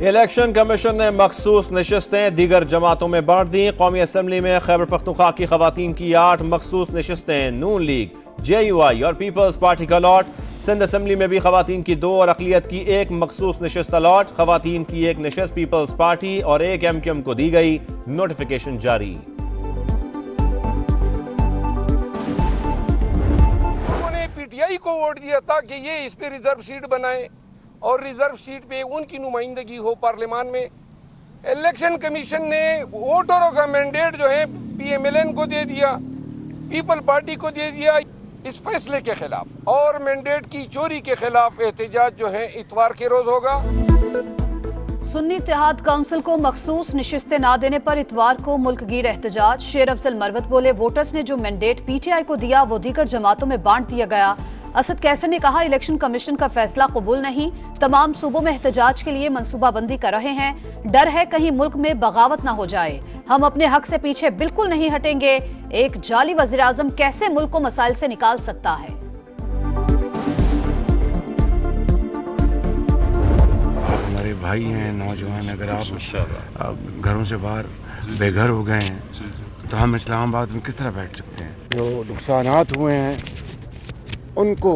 Election commission ने मखसूस नशिस्तें दीगर जमातों में बांट दी। कौमी असम्बली में खैबर पख्तूनख्वा की खवातीन की 8 मखसूस नशिस्तें नून लीग, JUI और पीपल्स पार्टी का अलॉट। सिंध असम्बली में भी खवातीन की 2 और अकलियत की 1 मखसूस नशिस्त अलॉट। खवातीन की 1 नशिस्त पीपल्स पार्टी और 1 MQM को दी गई। नोटिफिकेशन जारी। उन्होंने PTI को वोट दिया था कि ये इस पे रिजर्व सीट बनाए और रिजर्व सीट पे उनकी नुमाइंदगी हो पार्लियामान में। इलेक्शन कमीशन ने वोटरों का मैंडेट जो है PMLN को दे दिया, पीपल पार्टी को दे दिया। इस फैसले के खिलाफ और मैंडेट की चोरी के खिलाफ एहतजाज जो है इतवार के रोज होगा। सुन्नी इत्तेहाद काउंसिल को मखसूस नशिस्तें ना देने पर इतवार को मुल्क गिर एहतजाज। शेर अफजल मरवत बोले, वोटर्स ने जो मैंडेट PTI को दिया वो दीगर जमातों में बांट दिया गया। असद कैसर ने कहा, इलेक्शन कमीशन का फैसला कबूल नहीं, तमाम सूबों में एहतजाज के लिए मंसूबाबंदी कर रहे हैं। डर है कहीं मुल्क में बगावत न हो जाए, हम अपने हक से पीछे बिल्कुल नहीं हटेंगे। एक जाली वज़ीर आज़म कैसे मुल्क को मसाइल से निकाल सकता है। हमारे भाई हैं नौजवान, अगर आप घरों से बाहर बेघर हो गए हैं तो हम इस्लामाबाद में किस तरह बैठ सकते हैं। जो नुकसानात हुए हैं उनको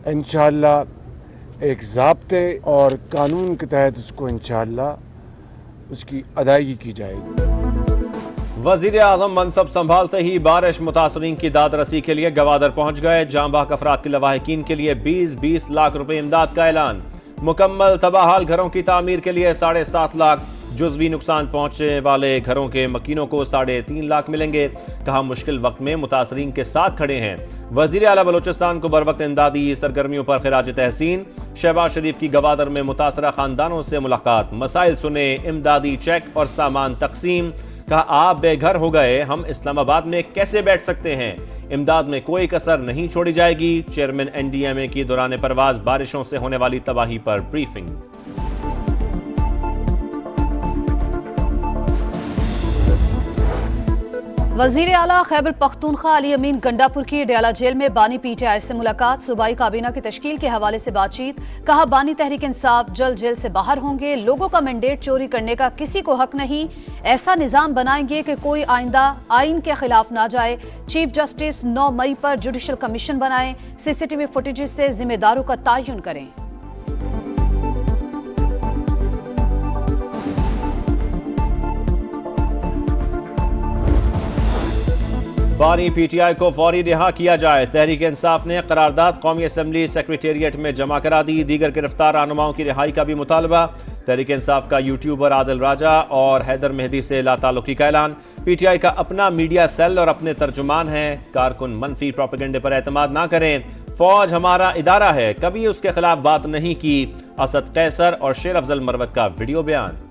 इंशाअल्लाह एक ज़ाब्ते और कानून के तहत उसको इंशाअल्लाह उसकी अदायगी की जाएगी। वज़ीर आज़म मनसब संभालते ही बारिश मुतासरीन की दाद रसी के लिए गवादर पहुंच गए। जाँ बहक अफराद के लवाहिकीन के लिए 20-20 लाख रुपए इमदाद का ऐलान। मुकम्मल तबाहाल घरों की तामीर के लिए 7.5 लाख, जुज़वी नुकसान पहुंचने वाले घरों के मकीनों को 3.5 लाख मिलेंगे। कहा, मुश्किल वक्त में मुतासरीन के साथ खड़े हैं। वज़ीर आला बलोचिस्तान को बरवक्त इमदादी सरगर्मियों पर खिराज तहसीन। शहबाज शरीफ की गवादर में मुतासरा खानदानों से मुलाकात, मसाइल सुने, इमदादी चेक और सामान तकसीम। कहा, आप बेघर हो गए, हम इस्लामाबाद में कैसे बैठ सकते हैं। इमदाद में कोई कसर नहीं छोड़ी जाएगी। चेयरमैन NDMA की दौरान परवाज बारिशों से होने वाली तबाही पर ब्रीफिंग। वजीर आला खैबर पख्तूनख्वा अली अमीन गंडापुर की डयाला जेल में बानी PTI से मुलाकात। सूबाई काबीना की तश्कील के हवाले से बातचीत। कहा, बानी तहरीक इंसाफ जल्द जेल से बाहर होंगे। लोगों का मैंडेट चोरी करने का किसी को हक नहीं। ऐसा निजाम बनाएंगे कि कोई आइंदा आइन के खिलाफ ना जाए। चीफ जस्टिस 9 मई पर जुडिशल कमीशन बनाएं। CCTV फुटेजेस से जिम्मेदारों का तयन करें। बानी PTI को फौरी रिहा किया जाए। तहरीक इंसाफ ने करारदाद कौमी असम्बली सेक्रेटेरिएट में जमा करा दी। दीगर गिरफ्तार रहनुमाओं की रिहाई का भी मुतालबा। तहरीक इंसाफ का यूट्यूबर आदिल राजा और हैदर मेहदी से लाताल्लुकी का ऐलान। PTI का अपना मीडिया सेल और अपने तर्जुमान हैं। कारकुन मनफी प्रोपेगेंडे पर एतमाद ना करें। फौज हमारा इदारा है, कभी उसके खिलाफ बात नहीं की। असद कैसर और शेर अफजल मरवत का वीडियो बयान।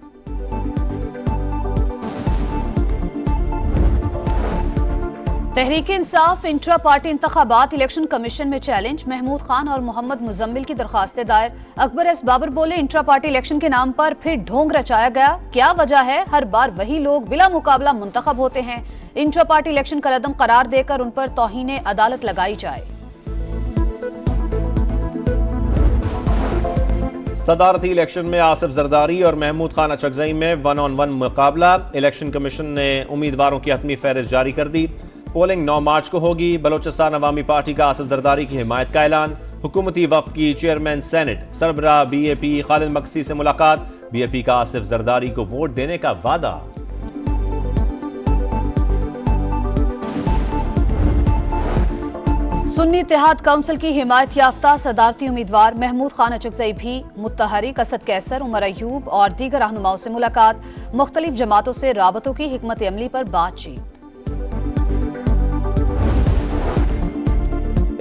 तहरीक इंसाफ इंट्रा पार्टी इंतखाबात इलेक्शन कमीशन में चैलेंज। महमूद खान और मोहम्मद मुजम्मिल की दरखास्तें दायर। अकबर एस बाबर बोले, इंट्रा पार्टी इलेक्शन के नाम पर फिर ढोंग रचाया गया। क्या वजह है, हर बार वही लोग बिला मुकाबला मुंतखब होते हैं। इंट्रा पार्टी इलेक्शन कलअदम करार देकर उन पर तौहीन अदालत लगाई जाए। सदारती इलेक्शन में आसिफ जरदारी और महमूद खान अचकजई में 1-on-1 मुकाबला। इलेक्शन कमीशन ने उम्मीदवारों की हतमी फहरिस्त जारी कर दी। पोलिंग 9 मार्च को होगी। बलोचिस्तान अवामी पार्टी का आसिफ जरदारी की हिमायत का ऐलान। हुकूमती वफ्द की चेयरमैन सेनेट सरबराह BAP खालिद मकसी से मुलाकात। BAP का आसिफ जरदारी को वोट देने का वादा। सुन्नी इत्तेहाद काउंसिल की हिमायत याफ्ता सदारती उम्मीदवार महमूद खान अचकजई भी मुत्तहरिक। असद कैसर, उमर अयूब और दीगर रहनुमाओं से मुलाकात। मुख्तलिफ जमातों से राबतों की हिकमत अमली पर बातचीत।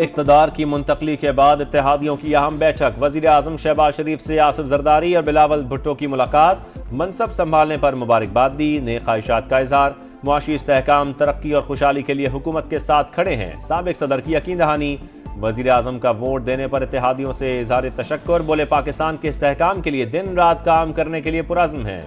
इक़्तिदार की मुंतकली के बाद इत्तेहादियों की अहम बैठक। वज़ीर आज़म शहबाज शरीफ से आसिफ जरदारी और बिलावल भुट्टो की मुलाकात। मनसब संभालने पर मुबारकबाद दी। नेक ख्वाहिशात का इजहार। मुआशी इस्तेहकाम, तरक्की और खुशहाली के लिए हुकूमत के साथ खड़े हैं। साबिक सदर की यकीन दहानी। वज़ीर आज़म का वोट देने पर इत्तेहादियों से इजहार तशक्कुर। बोले, पाकिस्तान के इस्तेहकाम के लिए दिन रात काम करने के लिए पुरज़्म है।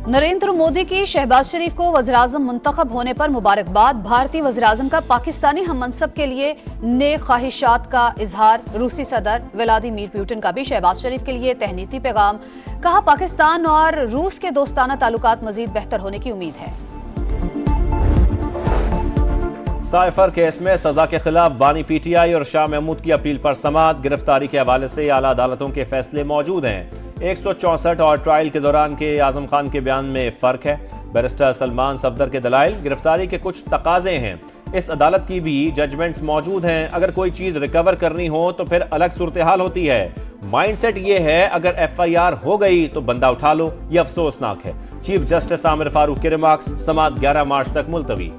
नरेंद्र मोदी की शहबाज शरीफ को वज़ीर-ए-आज़म मुंतखब होने पर मुबारकबाद। भारतीय वज़ीर-ए-आज़म का पाकिस्तानी हम-मनसब के लिए नेक ख्वाहिशात का इजहार। रूसी सदर व्लादिमीर पुतिन का भी शहबाज शरीफ के लिए तहनीती पैगाम। कहा, पाकिस्तान और रूस के दोस्ताना ताल्लुकात मजीद बेहतर होने की उम्मीद है। साइफर केस में सजा के खिलाफ बानी पीटीआई और शाह महमूद की अपील पर समाअत। गिरफ्तारी के हवाले से आला अदालतों के फैसले मौजूद हैं। 164 और ट्रायल के दौरान के आजम खान के बयान में फर्क है। बैरिस्टर सलमान सफदर के दलाइल, गिरफ्तारी के कुछ तकाजे हैं। इस अदालत की भी जजमेंट्स मौजूद हैं। अगर कोई चीज रिकवर करनी हो तो फिर अलग सूरत हाल होती है। माइंडसेट ये है, अगर FIR हो गई तो बंदा उठा लो, ये अफसोसनाक है। चीफ जस्टिस आमिर फारूक के रिमार्क्स। समाअत 11 मार्च तक मुलतवी।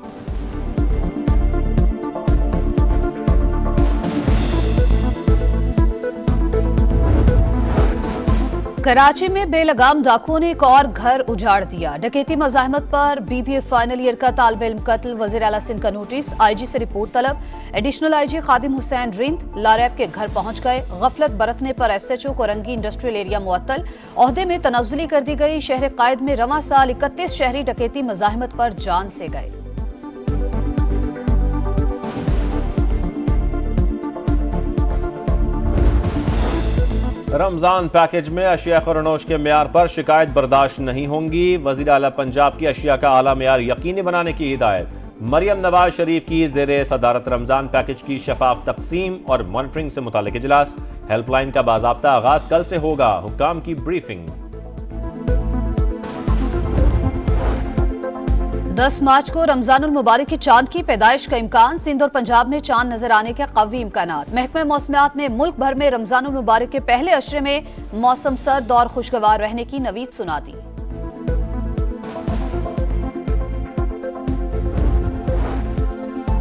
कराची में बेलगाम डाकुओं ने एक और घर उजाड़ दिया। डकैती मज़ाहमत पर BBA फाइनल ईयर का तालिब इल्म कत्ल। वज़ीर आला सिंध का नोटिस। IG से रिपोर्ट तलब। एडिशनल IG खादिम हुसैन रिंद लारैब के घर पहुंच गए। गफलत बरतने पर SHO कोरंगी इंडस्ट्रियल एरिया मुअत्तल। ओहदे में तनज़्ज़ुली कर दी गई। शहर कायद में रवां साल 31 शहरी डकैती मज़ाहमत पर जान से गए। रमजान पैकेज में अशिया खुरनोश के मेयार पर शिकायत बर्दाश्त नहीं होंगी। वज़ीर आला पंजाब की अशिया का आला मेयार यकीनी बनाने की हिदायत। मरियम नवाज शरीफ की ज़ेरे सदारत रमजान पैकेज की शफाफ तकसीम और मॉनिटरिंग से मुतालिक इजलास। हेल्पलाइन का बाज़ाब्ता आगाज कल से होगा। हुक्काम की ब्रीफिंग। 10 मार्च को रमजानुल मुबारक की चांद की पैदाइश का इम्कान। सिंध और पंजाब में चांद नजर आने के कवी इम्कानात। महकमा मौसमियात ने मुल्क भर में रमजानुल मुबारक के पहले अशरे में मौसम सर्द और खुशगवार रहने की नवीद सुना दी।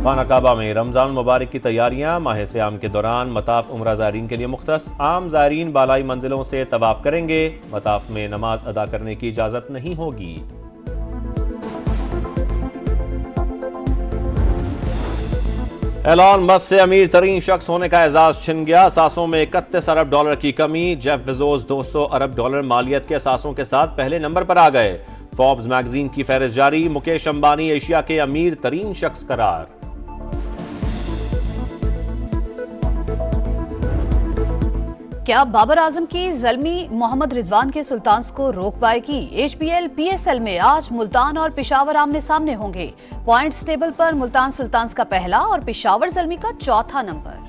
खाना काबा में रमजान मुबारक की तैयारियां। माह सियाम के दौरान मताफ उम्रा ज़ायरीन के लिए मुख्तस। आम ज़ायरीन बालाई मंजिलों से तवाफ करेंगे। मताफ में नमाज अदा करने की इजाजत नहीं होगी। एलॉन मस्क से अमीर तरीन शख्स होने का एजाज छिन गया। असासों में 31 अरब डॉलर की कमी। जेफ बेजोस 200 अरब डॉलर मालियत के असासों के साथ पहले नंबर पर आ गए। फोर्ब्स मैगजीन की फहरिस्त जारी। मुकेश अंबानी एशिया के अमीर तरीन शख्स करार। क्या बाबर आजम की ज़ल्मी मोहम्मद रिजवान के सुल्तान्स को रोक पाएगी? HBL PSL में आज मुल्तान और पेशावर आमने सामने होंगे। पॉइंट्स टेबल पर मुल्तान सुल्तान्स का पहला और पेशावर ज़ल्मी का चौथा नंबर।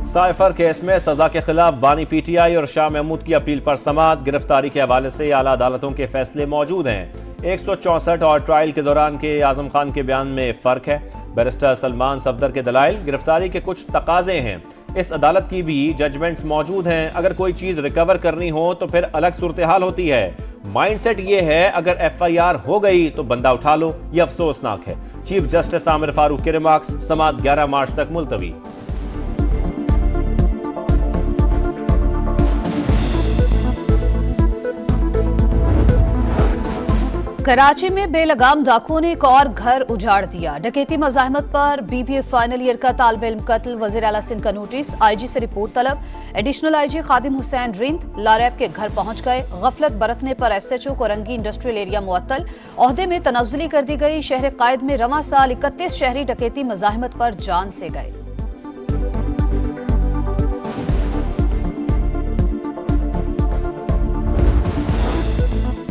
साइफर केस में सजा के खिलाफ बानी पीटीआई और शाह महमूद की अपील पर समाअत। गिरफ्तारी के हवाले से आला अदालतों के फैसले मौजूद हैं। 164 और ट्रायल के दौरान के आजम खान के बयान में फर्क है। बैरिस्टर सलमान सफदर के दलाइल, गिरफ्तारी के कुछ तकाजे हैं। इस अदालत की भी जजमेंट्स मौजूद हैं। अगर कोई चीज रिकवर करनी हो तो फिर अलग सूरत हाल होती है। माइंडसेट ये है, अगर FIR हो गई तो बंदा उठा लो, ये अफसोसनाक है। चीफ जस्टिस आमिर फारूक के रिमार्क्स। समाअत 11 मार्च तक मुलतवी। कराची में बेलगाम डाकुओं ने एक और घर उजाड़ दिया। डकैती मज़ाहमत पर BBA फाइनल ईयर का तालिब इल्म कत्ल। वज़ीर आला सिंध का नोटिस। IG से रिपोर्ट तलब। एडिशनल IG खादिम हुसैन रिंद लारैब के घर पहुंच गए। गफलत बरतने पर SHO कोरंगी इंडस्ट्रियल एरिया मुअत्तल। ओहदे में तनज़्ज़ुली कर दी गई। शहर कायद में रवां साल 31 शहरी डकैती मज़ाहमत पर जान से गए।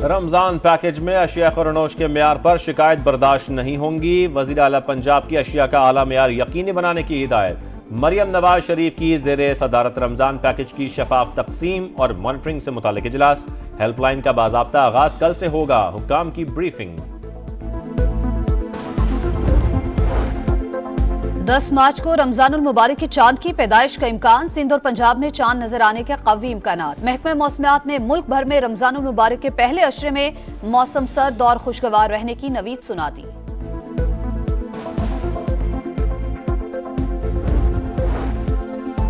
रमजान पैकेज में अशिया खुरनोश के मेयार पर शिकायत बर्दाश्त नहीं होंगी। वज़ीर आला पंजाब की अशिया का आला मेयार यकीनी बनाने की हिदायत। मरियम नवाज शरीफ की ज़ेरे सदारत रमजान पैकेज की शफाफ तकसीम और मॉनिटरिंग से मुतालिक इजलास। हेल्पलाइन का बाज़ाब्ता आगाज कल से होगा। हुक्काम की ब्रीफिंग। 10 मार्च को रमजानुल मुबारक की चांद की पैदाइश का इम्कान। सिंध और पंजाब में चांद नजर आने के कवी इम्कानात। महकमा मौसमियात ने मुल्क भर में रमजानुल मुबारक के पहले अशरे में मौसम सर्द और खुशगवार रहने की नवीद सुना दी।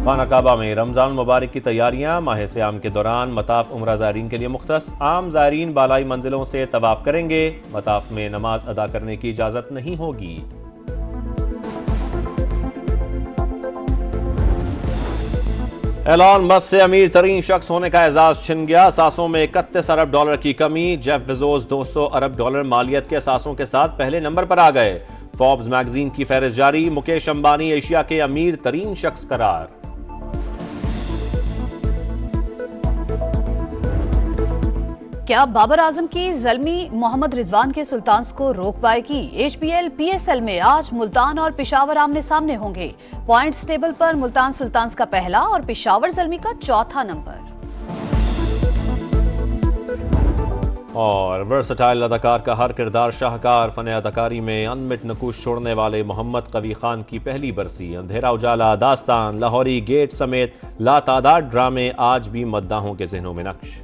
खाना काबा में रमजान मुबारक की तैयारियां। माह सियाम के दौरान मताफ उम्रा ज़ायरीन के लिए मुख्तस। आम ज़ायरीन बालाई मंजिलों से तवाफ करेंगे। मताफ में नमाज अदा करने की इजाजत नहीं होगी। एलॉन मस्क से अमीर तरीन शख्स होने का एजाज छिन गया। सासों में 31 अरब डॉलर की कमी। जेफ बेजोस 200 अरब डॉलर मालियत के सासों के साथ पहले नंबर पर आ गए। फोर्ब्स मैगजीन की फहरिस्त जारी। मुकेश अंबानी एशिया के अमीर तरीन शख्स करार। क्या बाबर आजम की ज़ल्मी मोहम्मद रिजवान के सुल्तान्स को रोक पाएगी? एचपीएल पीएसएल में आज मुल्तान और पेशावर आमने सामने होंगे। पॉइंट्स टेबल पर मुल्तान सुल्तान्स का पहला और पेशावर ज़ल्मी का चौथा नंबर। और वर्सटाइल अदाकार का हर किरदार शाहकार। फन अदाकारी में अनमिट नकूश छोड़ने वाले मोहम्मद कवी खान की पहली बरसी। अंधेरा उजाला, दास्तान, लाहौरी गेट समेत लातादाद ड्रामे आज भी मद्दाहों के जहनों में नक्श।